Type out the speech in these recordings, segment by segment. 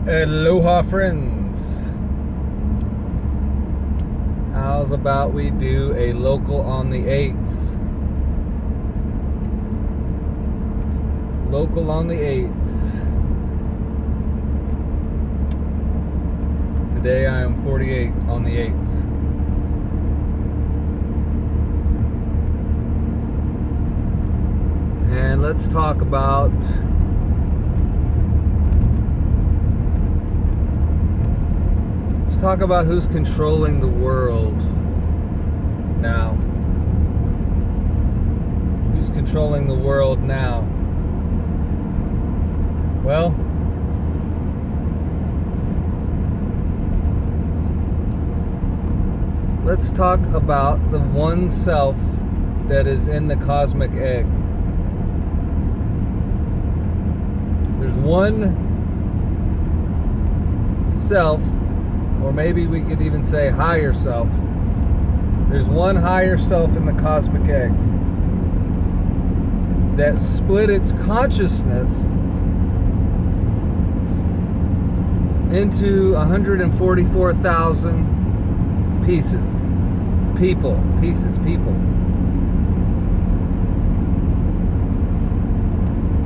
Aloha, friends. How's about we do a local on the 8th? Local on the 8th. Today I am 48 on the 8th. And let's talk about who's controlling the world now. Who's controlling the world now? Well, let's talk about the one self that is in the cosmic egg. There's one self, or maybe we could even say higher self. There's one higher self in the cosmic egg that split its consciousness into 144,000 pieces. People.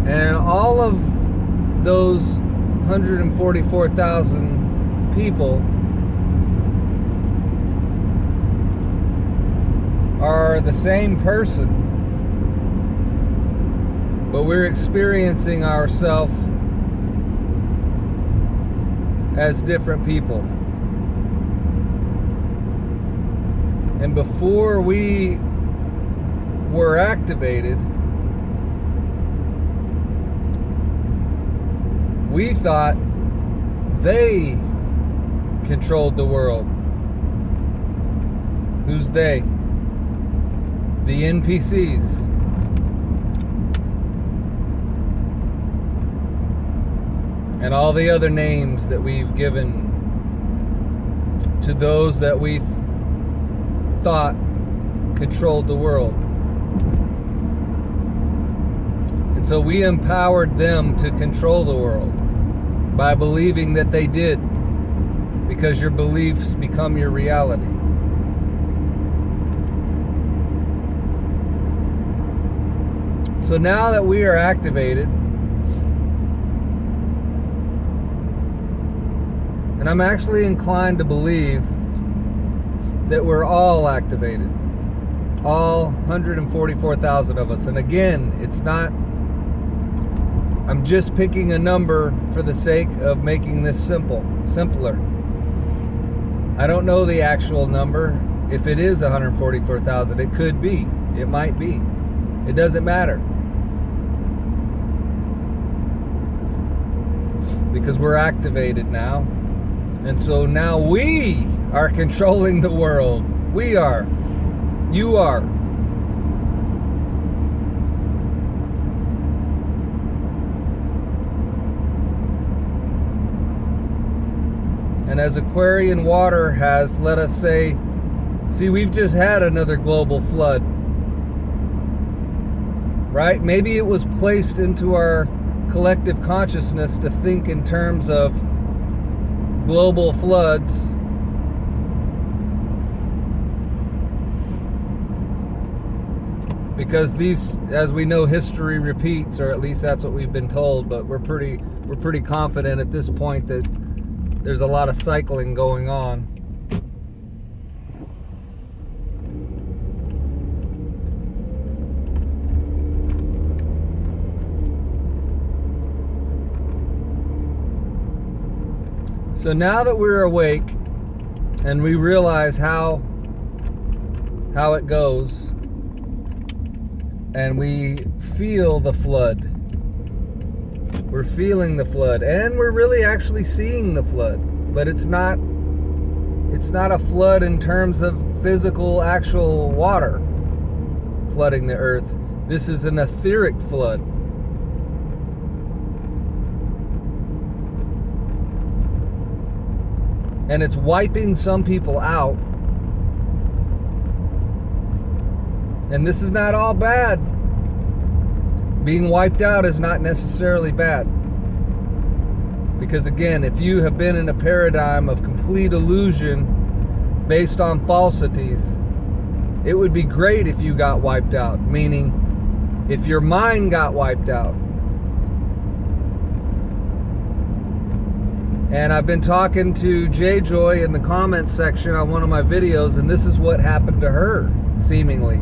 And all of those 144,000 people are the same person, but we're experiencing ourselves as different people. And before we were activated, we thought they controlled the world. Who's they? The NPCs. And all the other names that we've given to those that we thought controlled the world. And so we empowered them to control the world by believing that they did, because your beliefs become your reality. So now that we are activated, and I'm actually inclined to believe that we're all activated, all 144,000 of us. And again, it's not, I'm just picking a number for the sake of making this simpler. I don't know the actual number. If it is 144,000, it could be, it might be. It doesn't matter. Because we're activated now. And so now we are controlling the world. We are. You are. And as Aquarian water has let us say, see, we've just had another global flood. Right? Maybe it was placed into our collective consciousness to think in terms of global floods. Because these, as we know, history repeats, or at least that's what we've been told, but we're pretty confident at this point that there's a lot of cycling going on. So now that we're awake and we realize how it goes, and we feel the flood. We're feeling the flood, and we're really actually seeing the flood. But it's not a flood in terms of physical, actual water flooding the earth. This is an etheric flood. And it's wiping some people out. And this is not all bad. Being wiped out is not necessarily bad. Because again, if you have been in a paradigm of complete illusion based on falsities, it would be great if you got wiped out. Meaning, if your mind got wiped out. And I've been talking to J-Joy in the comments section on one of my videos, and this is what happened to her, seemingly.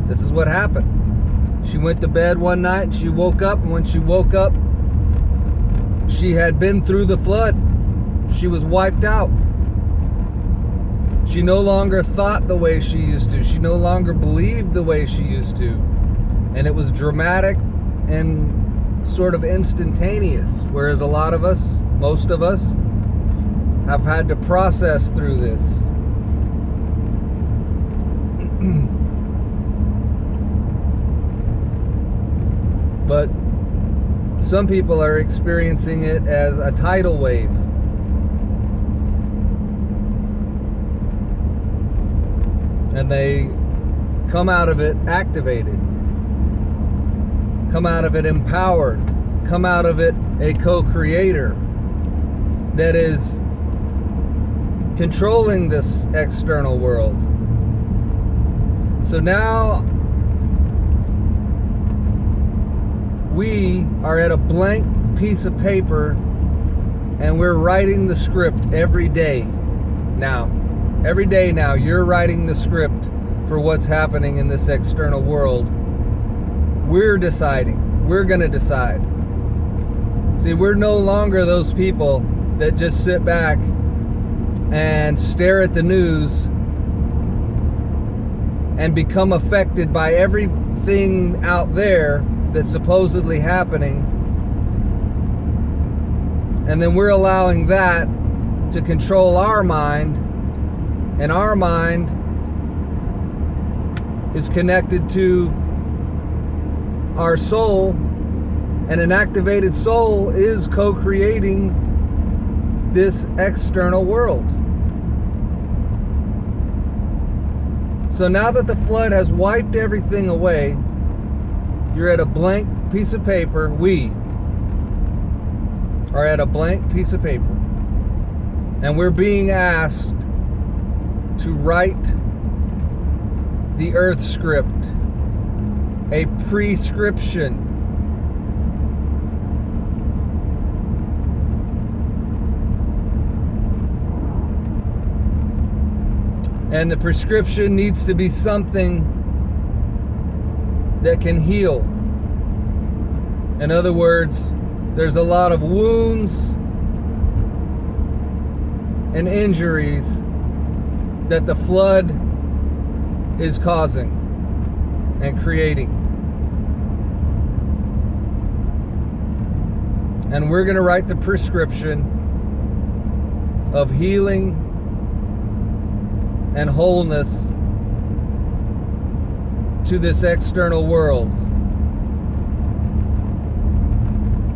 This is what happened. She went to bed one night and she woke up, and when she woke up, she had been through the flood. She was wiped out. She no longer thought the way she used to. She no longer believed the way she used to. And it was dramatic and sort of instantaneous. Whereas a lot of us, most of us, have had to process through this. But some people are experiencing it as a tidal wave. And they come out of it activated, come out of it empowered, come out of it a co-creator that is controlling this external world. So now we are at a blank piece of paper and we're writing the script every day now. Every day now, you're writing the script for what's happening in this external world. We're deciding. We're going to decide. See, we're no longer those people that just sit back and stare at the news and become affected by everything out there that's supposedly happening. And then we're allowing that to control our mind. And our mind is connected to our soul, and an activated soul is co-creating this external world. So now that the flood has wiped everything away, you're at a blank piece of paper. We are at a blank piece of paper, and we're being asked to write the earth script, a prescription. And the prescription needs to be something that can heal. In other words, there's a lot of wounds and injuries that the flood is causing and creating. And we're going to write the prescription of healing and wholeness to this external world.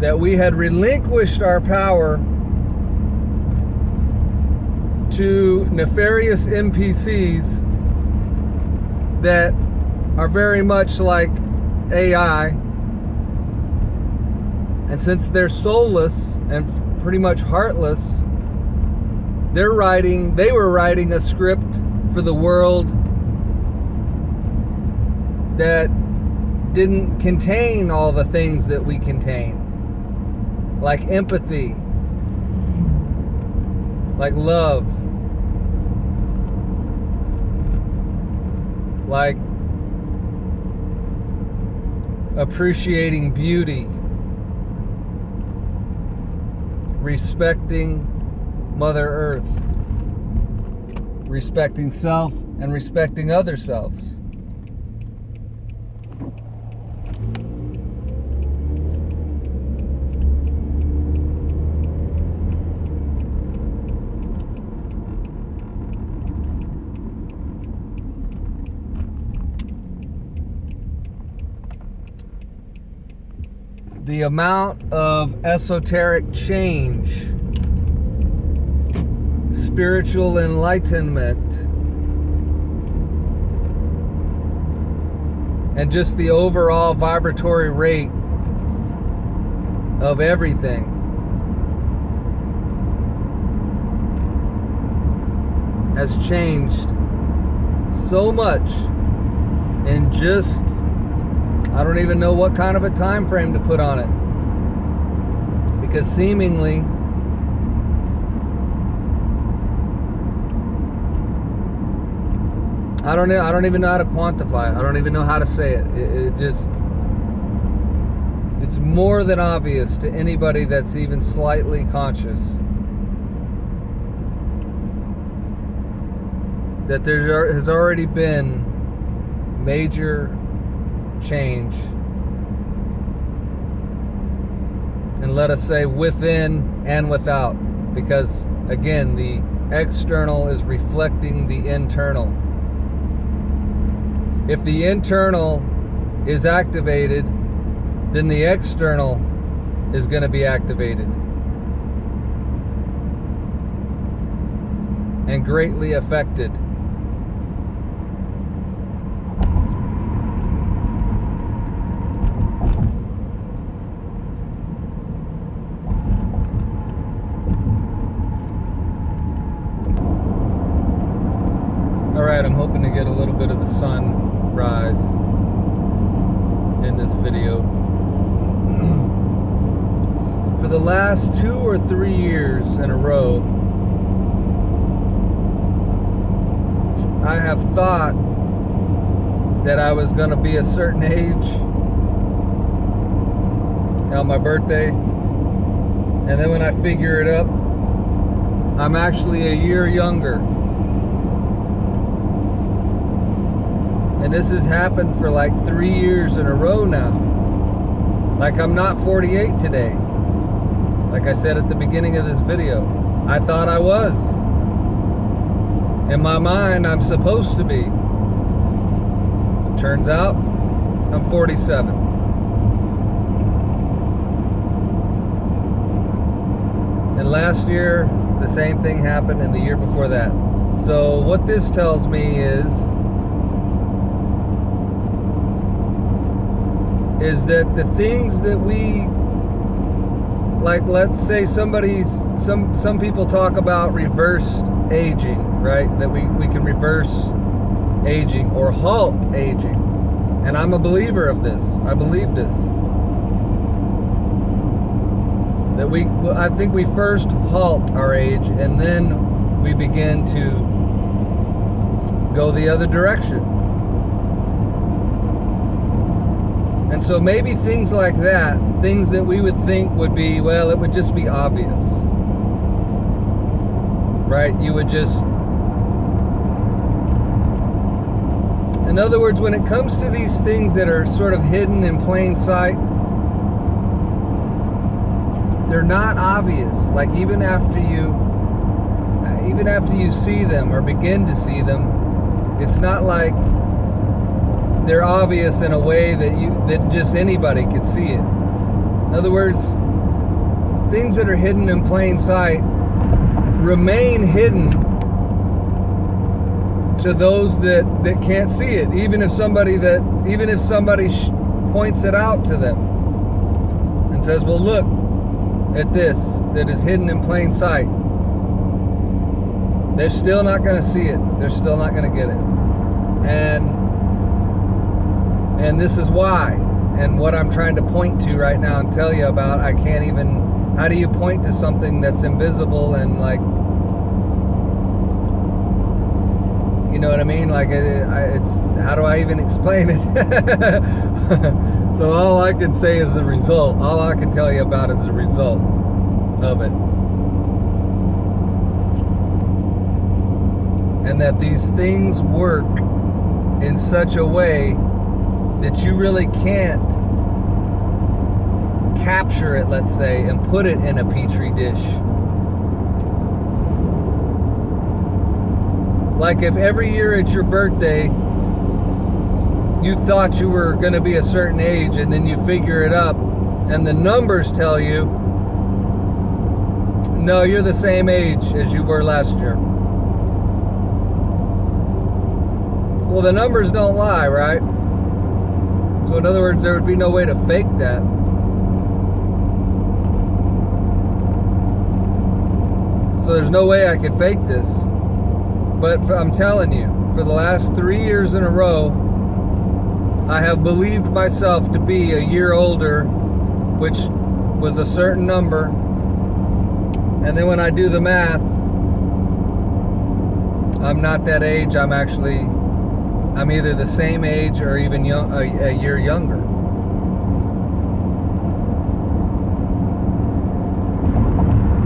That we had relinquished our power to nefarious NPCs that are very much like AI. And since they're soulless and pretty much heartless, they were writing a script for the world that didn't contain all the things that we contain. Like empathy, like love, like appreciating beauty, respecting Mother Earth, respecting self and respecting other selves. The amount of esoteric change, spiritual enlightenment, and just the overall vibratory rate of everything has changed so much in just, I don't even know what kind of a time frame to put on it, because seemingly I don't even know how to quantify it. I don't even know how to say it. It's more than obvious to anybody that's even slightly conscious that there has already been major change, and let us say within and without, because again, the external is reflecting the internal. If the internal is activated, then the external is going to be activated and greatly affected. Alright, I'm hoping to get a little bit of the sunrise in this video. For the last 2 or 3 years in a row, I have thought that I was going to be a certain age on my birthday, and then when I figure it up, I'm actually a year younger. And this has happened for like 3 years in a row now. Like, I'm not 48 today. Like I said at the beginning of this video, I thought I was. In my mind, I'm supposed to be. It turns out, I'm 47. And last year, the same thing happened, and the year before that. So what this tells me is that the things that we, like, let's say some people talk about reversed aging, right? That we can reverse aging or halt aging. And I'm a believer of this. I believe this. That I think we first halt our age, and then we begin to go the other direction. And so maybe things like that, things that we would think would be, well, it would just be obvious, right? You would just, in other words, when it comes to these things that are sort of hidden in plain sight, they're not obvious. Like, even after you see them or begin to see them, it's not like they're obvious in a way that just anybody could see it. In other words, things that are hidden in plain sight remain hidden to those that can't see it, even if somebody points it out to them and says, well, look at this that is hidden in plain sight. They're still not going to see it. They're still not going to get it. And this is why, and what I'm trying to point to right now and tell you about, I can't even, how do you point to something that's invisible and, like, you know what I mean? Like, it's how do I even explain it? So all I can say is the result. All I can tell you about is the result of it. And that these things work in such a way that you really can't capture it, let's say, and put it in a petri dish. Like, if every year it's your birthday, you thought you were going to be a certain age, and then you figure it up, and the numbers tell you, no, you're the same age as you were last year. Well, the numbers don't lie, right? So in other words, there would be no way to fake that. So there's no way I could fake this. But I'm telling you, for the last 3 years in a row, I have believed myself to be a year older, which was a certain number. And then when I do the math, I'm not that age. I'm either the same age or even a year younger.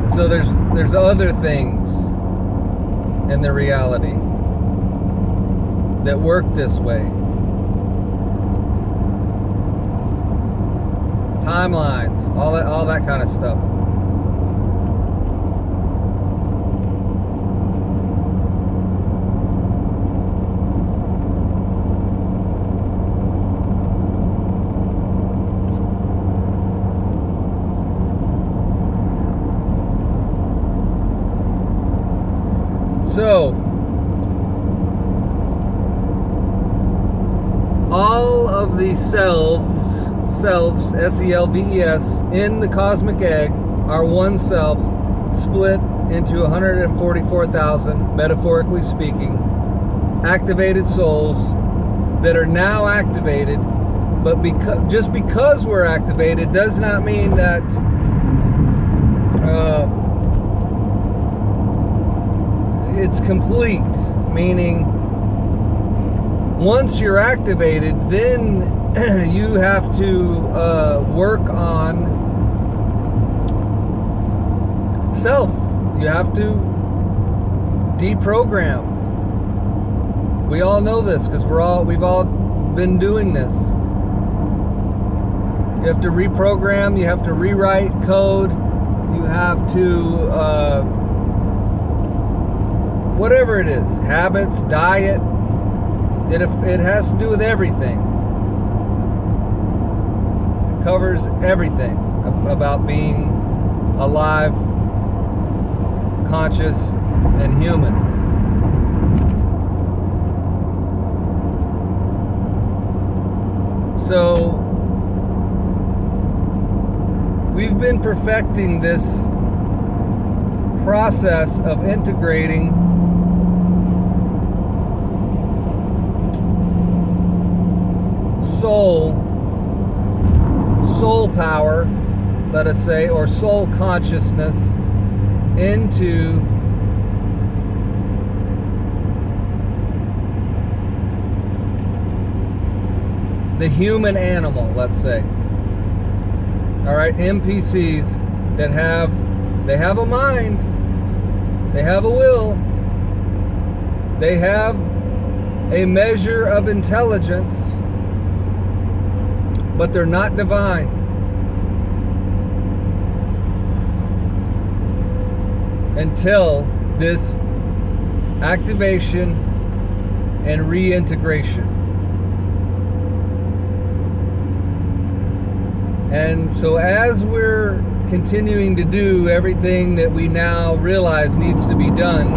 And so there's other things in the reality that work this way. Timelines, all that kind of stuff. So, all of the selves, S-E-L-V-E-S, in the cosmic egg are one self split into 144,000, metaphorically speaking, activated souls that are now activated. But just because we're activated does not mean that it's complete. Meaning, once you're activated, then you have to work on self. You have to deprogram. We all know this because we've all been doing this. You have to reprogram. You have to rewrite code. You have to whatever it is, habits, diet. It has to do with everything. It covers everything about being alive, conscious, and human. So, we've been perfecting this process of integrating soul power, let us say, or soul consciousness into the human animal, let's say. All right, NPCs that have a mind, they have a will, they have a measure of intelligence, but they're not divine. Until this activation and reintegration. And so as we're continuing to do everything that we now realize needs to be done,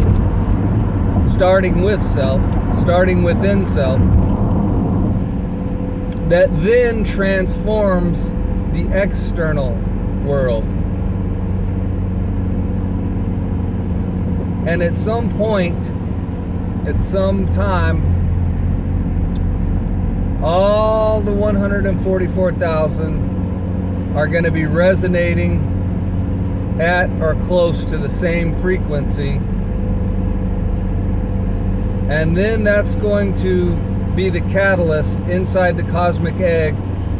starting with self, starting within self, that then transforms the external world. And at some point, at some time, all the 144,000 are going to be resonating at or close to the same frequency. And then that's going to be the catalyst inside the cosmic egg,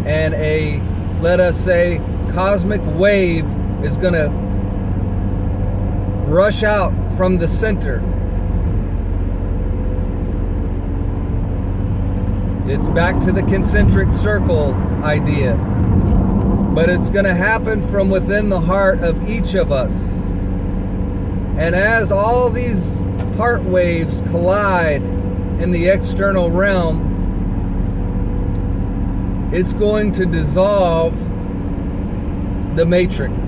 and a, let us say, cosmic wave is going to rush out from the center. It's back to the concentric circle idea, but it's going to happen from within the heart of each of us. And as all these heart waves collide in the external realm, it's going to dissolve the matrix.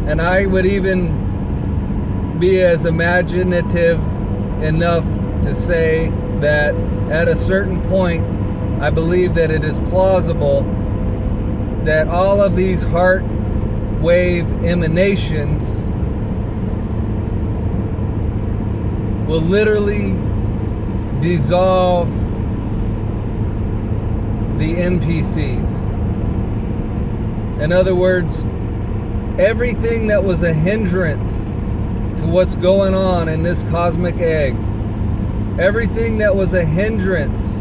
And I would even be as imaginative enough to say that at a certain point, I believe that it is plausible that all of these heart wave emanations will literally dissolve the NPCs. In other words, everything that was a hindrance to what's going on in this cosmic egg, everything that was a hindrance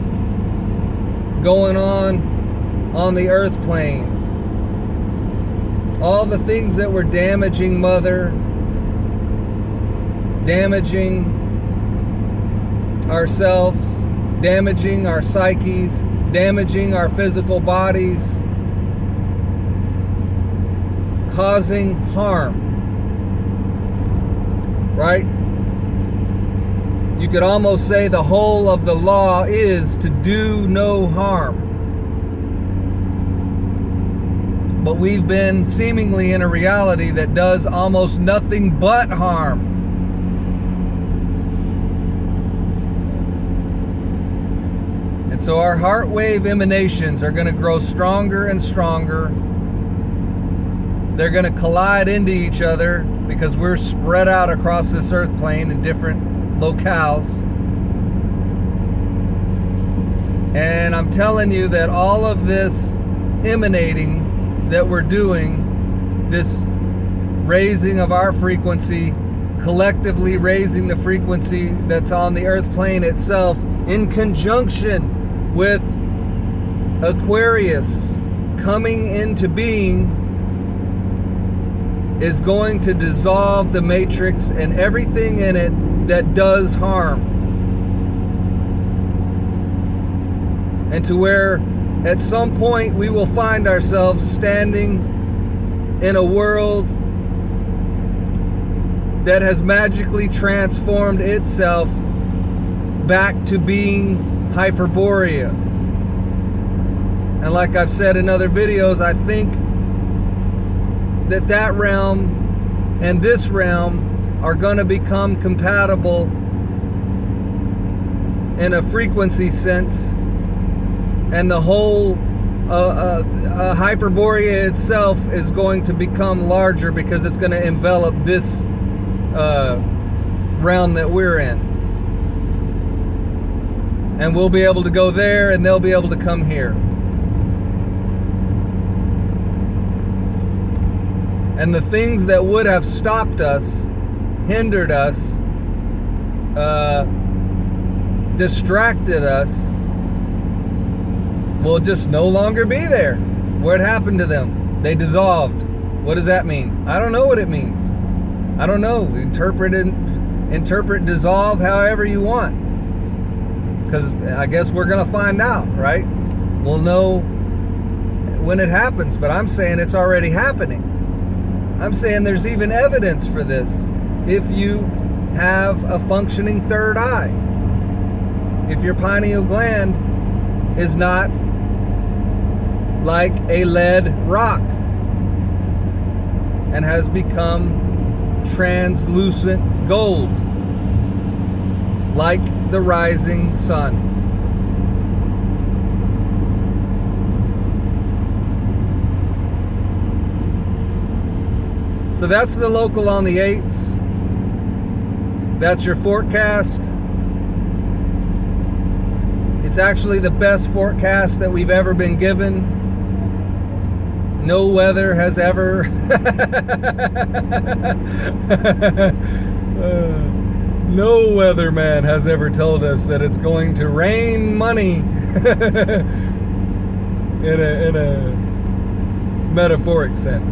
going on the earth plane, all the things that were damaging Mother, damaging ourselves, damaging our psyches, damaging our physical bodies, causing harm. Right? You could almost say the whole of the law is to do no harm. But we've been seemingly in a reality that does almost nothing but harm. And so our heart wave emanations are going to grow stronger and stronger. They're going to collide into each other because we're spread out across this earth plane in different locales. And I'm telling you that all of this emanating that we're doing, this raising of our frequency, collectively raising the frequency that's on the earth plane itself, in conjunction with Aquarius coming into being, is going to dissolve the matrix and everything in it that does harm. And to where at some point we will find ourselves standing in a world that has magically transformed itself back to being Hyperborea. And like I've said in other videos, I think that realm and this realm are going to become compatible in a frequency sense, and the whole Hyperborea itself is going to become larger because it's going to envelop this realm that we're in, and we'll be able to go there and they'll be able to come here. And the things that would have stopped us, hindered us, distracted us, will just no longer be there. What happened to them? They dissolved. What does that mean? I don't know what it means. I don't know. Interpret dissolve however you want. Because I guess we're going to find out, right? We'll know when it happens, but I'm saying it's already happening. I'm saying there's even evidence for this if you have a functioning third eye. If your pineal gland is not like a lead rock and has become translucent gold, like the rising sun. So that's the local on the 8th. That's your forecast. It's actually the best forecast that we've ever been given. No weather has ever no weatherman has ever told us that it's going to rain money in a metaphoric sense.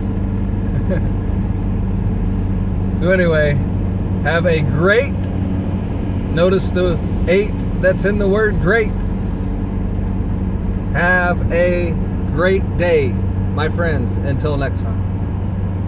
So anyway, have a great, notice the 8 that's in the word great. Have a great day, my friends. Until next time.